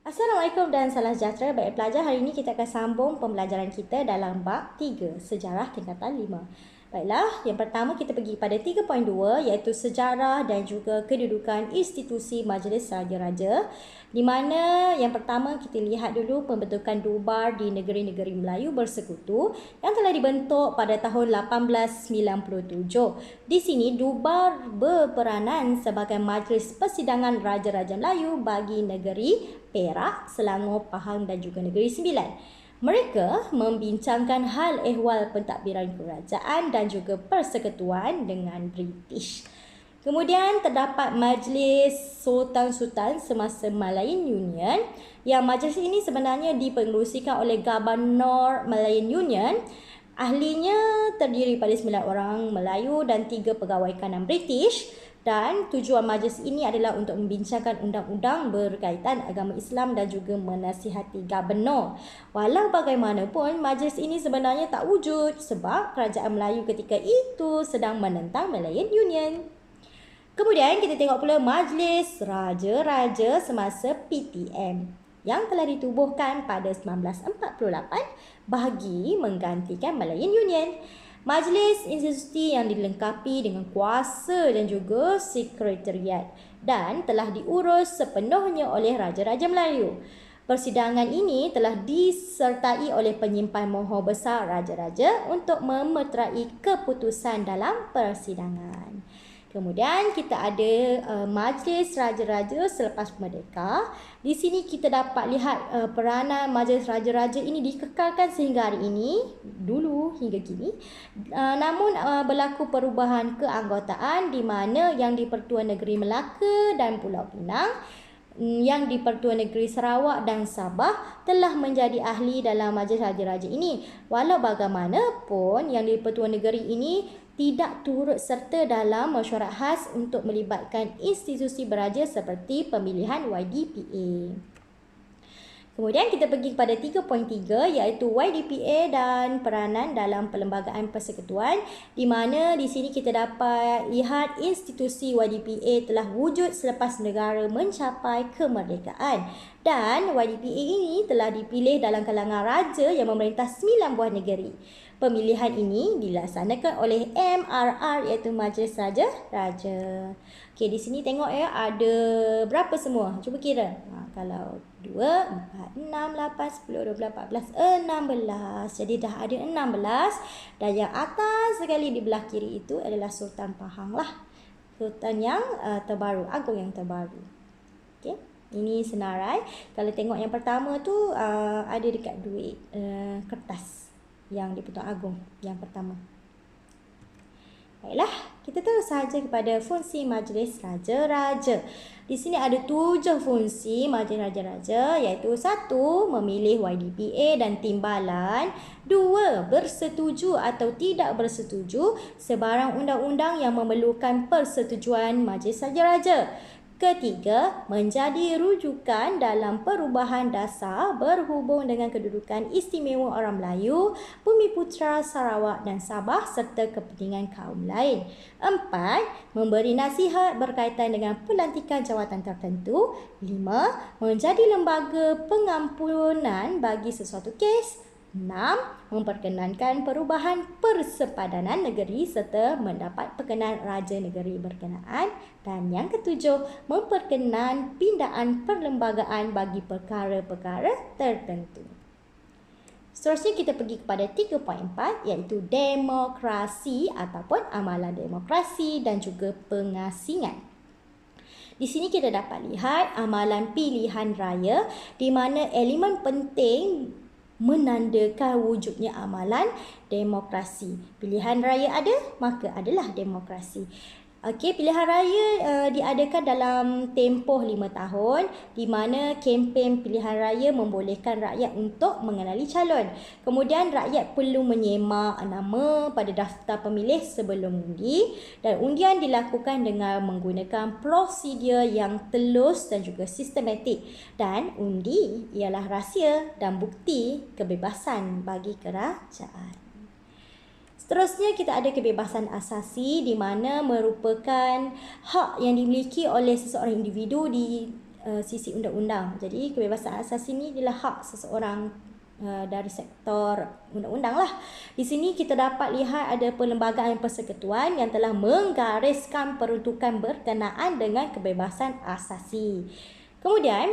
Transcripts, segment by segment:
Assalamualaikum dan salam sejahtera. Baik pelajar, hari ini kita akan sambung pembelajaran kita dalam bab 3, Sejarah Tingkatan 5. Baiklah, yang pertama kita pergi pada 3.2 iaitu sejarah dan juga kedudukan institusi Majlis Raja-Raja, di mana yang pertama kita lihat dulu pembentukan Dubar di negeri-negeri Melayu Bersekutu yang telah dibentuk pada tahun 1897. Di sini Dubar berperanan sebagai majlis persidangan Raja-Raja Melayu bagi negeri Perak, Selangor, Pahang dan juga Negeri Sembilan. Mereka membincangkan hal ehwal pentadbiran kerajaan dan juga persekutuan dengan British. Kemudian terdapat Majlis Sultan-Sultan semasa Malayan Union, yang majlis ini sebenarnya dipengerusikan oleh Gubernur Malayan Union. Ahlinya terdiri pada 9 orang Melayu dan 3 pegawai kanan British. Dan tujuan majlis ini adalah untuk membincangkan undang-undang berkaitan agama Islam dan juga menasihati gubernur. Walau bagaimanapun, majlis ini sebenarnya tak wujud sebab kerajaan Melayu ketika itu sedang menentang Malayan Union. Kemudian kita tengok pula Majlis Raja-Raja semasa PTM yang telah ditubuhkan pada 1948 bagi menggantikan Malayan Union. Majlis institusi yang dilengkapi dengan kuasa dan juga sekretariat dan telah diurus sepenuhnya oleh Raja-Raja Melayu. Persidangan ini telah disertai oleh penyimpan mohon besar Raja-Raja untuk memeterai keputusan dalam persidangan. Kemudian kita ada Majlis Raja-Raja selepas merdeka. Di sini kita dapat lihat peranan Majlis Raja-Raja ini dikekalkan sehingga hari ini, dulu hingga kini. Namun berlaku perubahan keanggotaan di mana yang di Pertuan Negeri Melaka dan Pulau Pinang, yang di Pertuan Negeri Sarawak dan Sabah telah menjadi ahli dalam Majlis Raja-Raja ini. Walau bagaimanapun, yang di Pertuan Negeri ini tidak turut serta dalam mesyuarat khas untuk melibatkan institusi beraja seperti pemilihan YDPA. Kemudian kita pergi kepada 3.3 iaitu YDPA dan peranan dalam perlembagaan persekutuan, di mana di sini kita dapat lihat institusi YDPA telah wujud selepas negara mencapai kemerdekaan. Dan YDPA ini telah dipilih dalam kalangan raja yang memerintah 9 buah negeri. Pemilihan ini dilaksanakan oleh MRR iaitu Majlis Raja-Raja. Okey, di sini tengok ya, ada berapa semua? Cuba kira. Kalau 2, 4, 6, 8, 10, 12, 14, 16. Jadi dah ada 16. Dan yang atas sekali di belah kiri itu adalah Sultan Pahang lah. Sultan yang terbaru, agung yang terbaru. Okey. Ini senarai. Kalau tengok yang pertama tu ada dekat duit kertas yang di Pertuan Agong yang pertama. Baiklah, kita terus saja kepada fungsi Majlis Raja-Raja. Di sini ada 7 fungsi Majlis Raja-Raja, iaitu 1. Memilih YDPA dan timbalan. 2. Bersetuju atau tidak bersetuju sebarang undang-undang yang memerlukan persetujuan Majlis Raja-Raja. 3. Menjadi rujukan dalam perubahan dasar berhubung dengan kedudukan istimewa orang Melayu, Bumiputera, Sarawak dan Sabah serta kepentingan kaum lain. 4. Memberi nasihat berkaitan dengan pelantikan jawatan tertentu. 5. Menjadi lembaga pengampunan bagi sesuatu kes. 6. Memperkenankan perubahan persepadanan negeri serta mendapat perkenan raja negeri berkenaan. Dan yang ketujuh, memperkenan pindaan perlembagaan bagi perkara-perkara tertentu. Seterusnya kita pergi kepada 3.4 iaitu demokrasi ataupun amalan demokrasi dan juga pengasingan. Di sini kita dapat lihat amalan pilihan raya di mana elemen penting menandakan wujudnya amalan demokrasi. Pilihan raya ada, maka adalah demokrasi. Okey, pilihan raya diadakan dalam tempoh 5 tahun di mana kempen pilihan raya membolehkan rakyat untuk mengenali calon. Kemudian rakyat perlu menyemak nama pada daftar pemilih sebelum undi dan undian dilakukan dengan menggunakan prosedur yang telus dan juga sistematik. Dan undi ialah rahsia dan bukti kebebasan bagi kerajaan. Seterusnya kita ada kebebasan asasi di mana merupakan hak yang dimiliki oleh seseorang individu di sisi undang-undang. Jadi kebebasan asasi ini adalah hak seseorang dari sektor undang-undang lah. Di sini kita dapat lihat ada perlembagaan persekutuan yang telah menggariskan peruntukan berkenaan dengan kebebasan asasi. Kemudian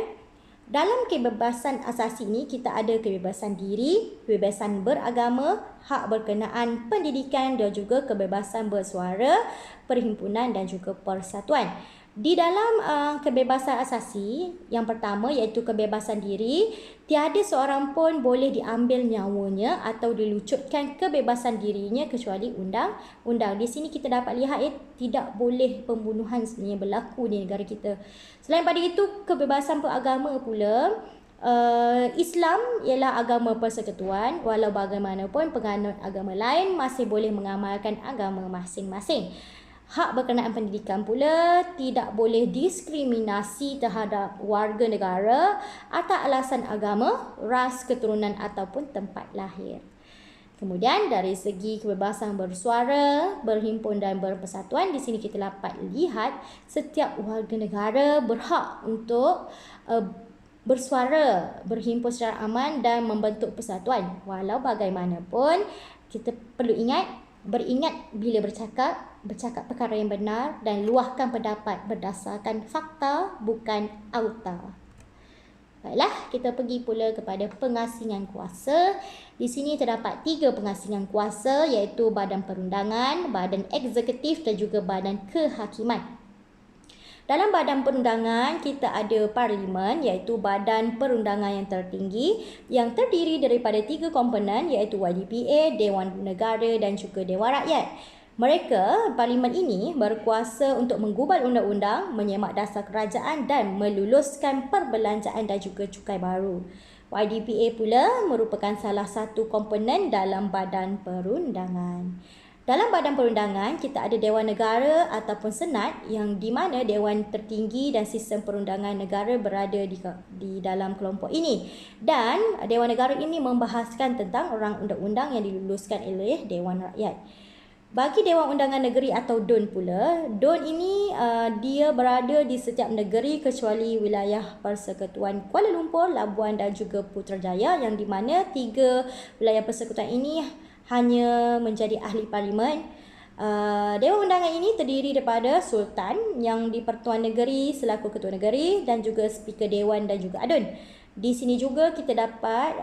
dalam kebebasan asasi ini kita ada kebebasan diri, kebebasan beragama, hak berkenaan pendidikan dan juga kebebasan bersuara, perhimpunan dan juga persatuan. Di dalam kebebasan asasi, yang pertama iaitu kebebasan diri, tiada seorang pun boleh diambil nyawanya atau dilucutkan kebebasan dirinya kecuali undang-undang. Di sini kita dapat lihat tidak boleh pembunuhan sebenarnya berlaku di negara kita. Selain pada itu, kebebasan beragama pula, Islam ialah agama persekutuan, walau bagaimanapun penganut agama lain masih boleh mengamalkan agama masing-masing. Hak berkenaan pendidikan pula, tidak boleh diskriminasi terhadap warga negara atas alasan agama, ras, keturunan ataupun tempat lahir. Kemudian dari segi kebebasan bersuara, berhimpun dan berpersatuan, di sini kita dapat lihat setiap warga negara berhak untuk bersuara, berhimpun secara aman dan membentuk persatuan. Walau bagaimanapun, kita perlu beringat bila bercakap perkara yang benar dan luahkan pendapat berdasarkan fakta bukan auta. Baiklah, kita pergi pula kepada pengasingan kuasa. Di sini terdapat 3 pengasingan kuasa iaitu badan perundangan, badan eksekutif dan juga badan kehakiman. Dalam badan perundangan, kita ada parlimen iaitu badan perundangan yang tertinggi yang terdiri daripada 3 komponen iaitu YDPA, Dewan Negara dan juga Dewan Rakyat. Mereka, parlimen ini berkuasa untuk menggubal undang-undang, menyemak dasar kerajaan dan meluluskan perbelanjaan dan juga cukai baru. YDPA pula merupakan salah satu komponen dalam badan perundangan. Dalam badan perundangan, kita ada Dewan Negara ataupun Senat yang di mana Dewan tertinggi dan sistem perundangan negara berada di dalam kelompok ini. Dan Dewan Negara ini membahaskan tentang orang undang-undang yang diluluskan oleh Dewan Rakyat. Bagi Dewan Undangan Negeri atau DUN pula, DUN ini dia berada di setiap negeri kecuali wilayah Persekutuan Kuala Lumpur, Labuan dan juga Putrajaya yang di mana 3 wilayah persekutuan ini hanya menjadi ahli parlimen. Dewan Undangan ini terdiri daripada Sultan yang di Pertuan Negeri selaku Ketua Negeri dan juga Speaker Dewan dan juga ADUN. Di sini juga kita dapat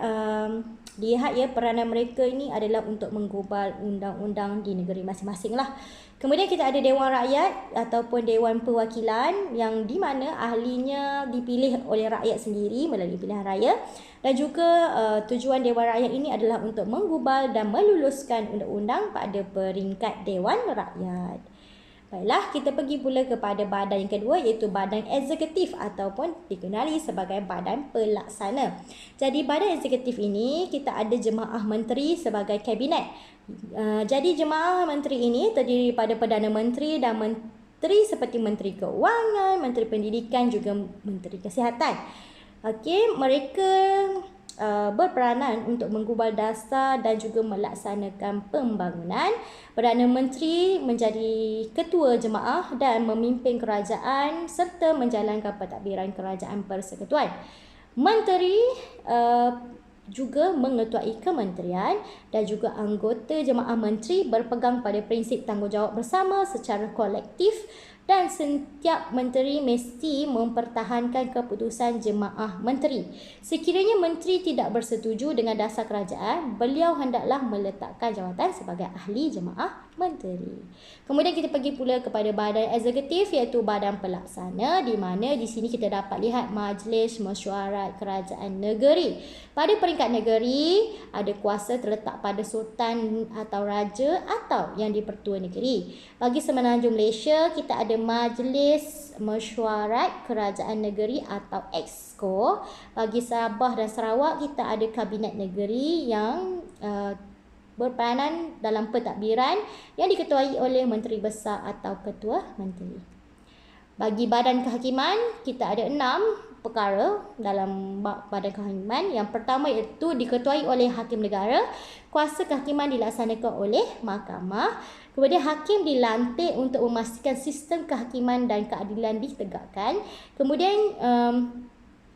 lihat peranan mereka ini adalah untuk menggubal undang-undang di negeri masing-masing lah. Kemudian kita ada Dewan Rakyat ataupun Dewan Perwakilan yang di mana ahlinya dipilih oleh rakyat sendiri melalui pilihan raya. Dan juga tujuan Dewan Rakyat ini adalah untuk menggubal dan meluluskan undang-undang pada peringkat Dewan Rakyat. Baiklah, kita pergi pula kepada badan yang kedua iaitu badan eksekutif ataupun dikenali sebagai badan pelaksana. Jadi badan eksekutif ini kita ada jemaah menteri sebagai kabinet. Jadi jemaah menteri ini terdiri daripada Perdana Menteri dan menteri seperti Menteri Keuangan, Menteri Pendidikan juga Menteri Kesihatan. Okey, mereka berperanan untuk menggubal dasar dan juga melaksanakan pembangunan. Perdana Menteri menjadi ketua jemaah dan memimpin kerajaan serta menjalankan pentadbiran kerajaan persekutuan. Menteri juga mengetuai kementerian dan juga anggota jemaah menteri berpegang pada prinsip tanggungjawab bersama secara kolektif dan setiap menteri mesti mempertahankan keputusan jemaah menteri. Sekiranya menteri tidak bersetuju dengan dasar kerajaan, beliau hendaklah meletakkan jawatan sebagai ahli jemaah menteri. Kemudian kita pergi pula kepada badan eksekutif iaitu badan pelaksana di mana di sini kita dapat lihat Majlis Mesyuarat Kerajaan Negeri. Pada peringkat negeri ada kuasa terletak pada sultan atau raja atau yang di-Pertua Negeri. Bagi Semenanjung Malaysia kita ada Majlis Mesyuarat Kerajaan Negeri atau Exco. Bagi Sabah dan Sarawak kita ada Kabinet Negeri yang berperanan dalam pentadbiran yang diketuai oleh Menteri Besar atau Ketua Menteri. Bagi badan kehakiman, kita ada 6 perkara dalam bab badan kehakiman. Yang pertama iaitu diketuai oleh hakim negara. Kuasa kehakiman dilaksanakan oleh mahkamah. Kemudian hakim dilantik untuk memastikan sistem kehakiman dan keadilan ditegakkan. Kemudian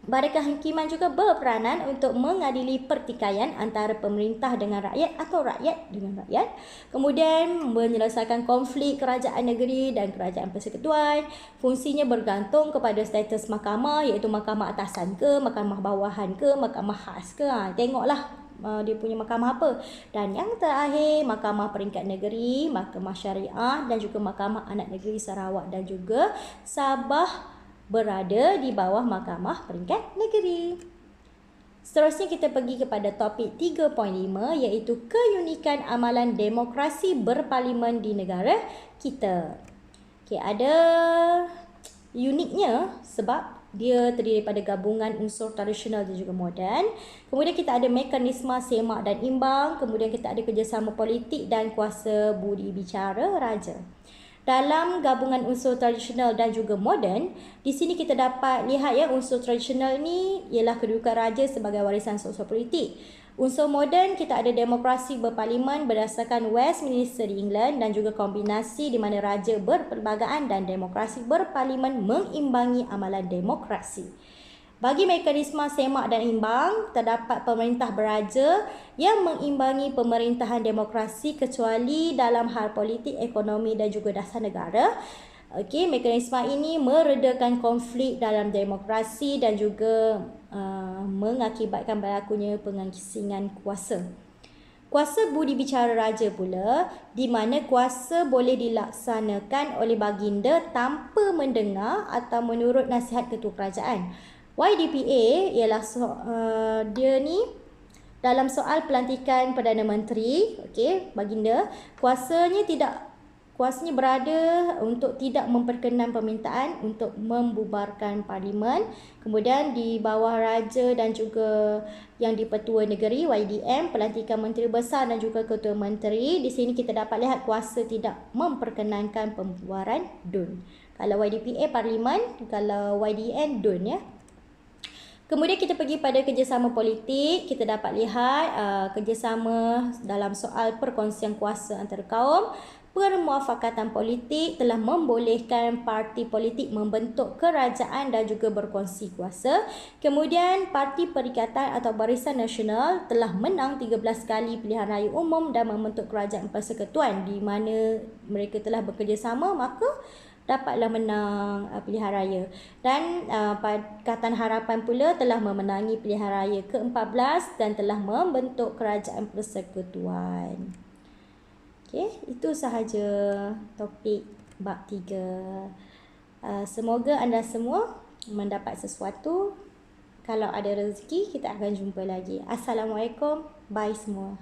badan kehakiman juga berperanan untuk mengadili pertikaian antara pemerintah dengan rakyat atau rakyat dengan rakyat. Kemudian menyelesaikan konflik kerajaan negeri dan kerajaan persekutuan. Fungsinya bergantung kepada status mahkamah, iaitu mahkamah atasan ke, mahkamah bawahan ke, mahkamah khas ke. Tengoklah dia punya mahkamah apa. Dan yang terakhir, mahkamah peringkat negeri, mahkamah syariah dan juga mahkamah anak negeri Sarawak dan juga Sabah berada di bawah mahkamah peringkat negeri. Seterusnya kita pergi kepada topik 3.5 iaitu keunikan amalan demokrasi berparlimen di negara kita. Okey, ada uniknya sebab dia terdiri daripada gabungan unsur tradisional dan juga moden. Kemudian kita ada mekanisme semak dan imbang. Kemudian kita ada kerjasama politik dan kuasa budi bicara raja. Dalam gabungan unsur tradisional dan juga moden, di sini kita dapat lihat ya, unsur tradisional ni ialah kedudukan raja sebagai warisan sosial politik. Unsur moden, kita ada demokrasi berparlimen berdasarkan Westminster di England dan juga kombinasi di mana raja berperlembagaan dan demokrasi berparlimen mengimbangi amalan demokrasi. Bagi mekanisme semak dan imbang, terdapat pemerintah beraja yang mengimbangi pemerintahan demokrasi kecuali dalam hal politik, ekonomi dan juga dasar negara. Okey, mekanisme ini meredakan konflik dalam demokrasi dan juga mengakibatkan berlakunya pengasingan kuasa. Kuasa budi bicara raja pula, di mana kuasa boleh dilaksanakan oleh baginda tanpa mendengar atau menurut nasihat ketua kerajaan. YDPA ialah dia ni dalam soal pelantikan Perdana Menteri, okey, baginda, kuasanya berada untuk tidak memperkenan permintaan untuk membubarkan parlimen. Kemudian di bawah raja dan juga yang di-Pertua Negeri YDM, pelantikan menteri besar dan juga ketua menteri, di sini kita dapat lihat kuasa tidak memperkenankan pembubaran DUN. Kalau YDPA parlimen, kalau YDN DUN ya. Kemudian kita pergi pada kerjasama politik, kita dapat lihat kerjasama dalam soal perkongsian kuasa antara kaum. Permuafakatan politik telah membolehkan parti politik membentuk kerajaan dan juga berkongsi kuasa. Kemudian Parti Perikatan atau Barisan Nasional telah menang 13 kali pilihan raya umum dan membentuk kerajaan persekutuan di mana mereka telah bekerjasama, maka dapatlah menang pilihan raya. Dan Pakatan Harapan pula telah memenangi pilihan raya ke-14 dan telah membentuk kerajaan persekutuan. Okey, itu sahaja topik bab 3. Semoga anda semua mendapat sesuatu. Kalau ada rezeki, kita akan jumpa lagi. Assalamualaikum. Bye semua.